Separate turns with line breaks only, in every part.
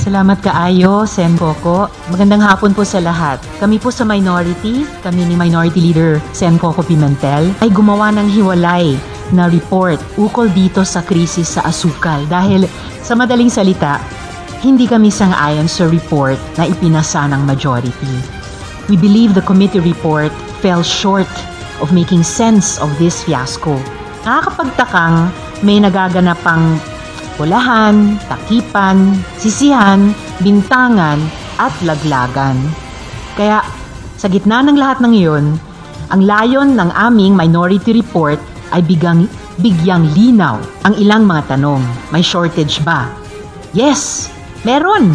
Salamat kaayo, Sen Coco. Magandang hapon po sa lahat. Kami po sa minority, kami ni Minority Leader Sen Coco Pimentel, ay gumawa ng hiwalay na report ukol dito sa krisis sa asukal. Dahil sa madaling salita, hindi kami sang-ayon sa report na ipinasa ng majority. We believe the committee report fell short of making sense of this fiasco. Nakakapagtakang may nagaganapang pulahan, takipan, sisihan, bintangan, at laglagan. Kaya sa gitna ng lahat ng iyon, ang layon ng aming minority report ay bigyang linaw ang ilang mga tanong. May shortage ba? Yes, meron.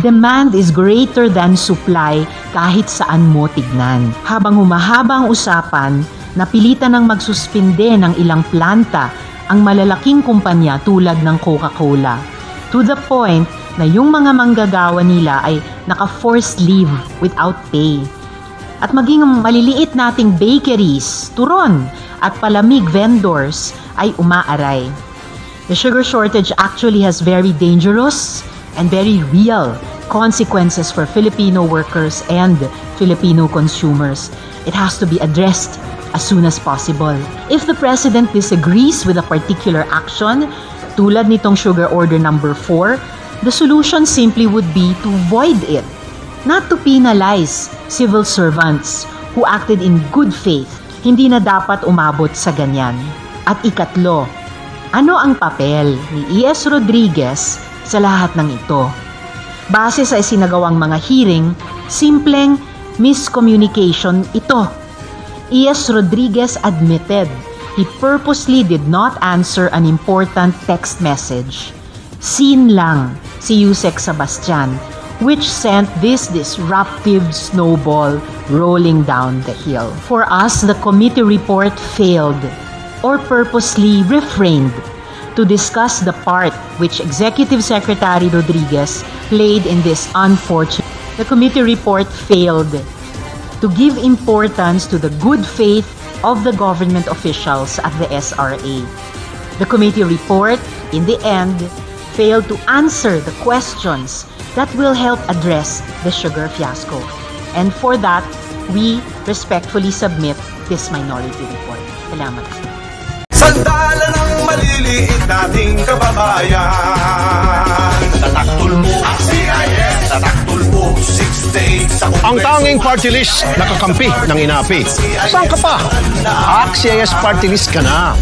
Demand is greater than supply kahit saan mo tignan. Habang humahaba ang usapan, napilitan ng magsuspinde ng ilang planta ang malalaking kumpanya tulad ng Coca-Cola. To the point na yung mga manggagawa nila ay naka-forced leave without pay. At maging maliliit nating bakeries, turon at palamig vendors ay umaaray. The sugar shortage actually has very dangerous and very real consequences for Filipino workers and Filipino consumers. It has to be addressed as soon as possible. If the President disagrees with a particular action, tulad nitong Sugar Order number 4, the solution simply would be to void it, not to penalize civil servants who acted in good faith. Hindi na dapat umabot sa ganyan. At ikatlo, ano ang papel ni E.S. Rodriguez sa lahat ng ito? Base sa isinagawang mga hearing, simpleng miscommunication ito. E.S. Rodriguez admitted he purposely did not answer an important text message. Seen lang si Yusek Sebastian, which sent this disruptive snowball rolling down the hill. For us, the committee report failed or purposely refrained to discuss the part which Executive Secretary Rodriguez played in this unfortunate. The committee report failed to give importance to the good faith of the government officials at the SRA. The committee report, in the end, failed to answer the questions that will help address the sugar fiasco. And for that, we respectfully submit this minority report. Salamat.
Sandala ng maliliit nating kababayan. Tataktul mo ang CIS, tataktul mo 6 days.
Ang tanging party list nakakampi ng inapi. Saan ka pa? CIS party list ka na.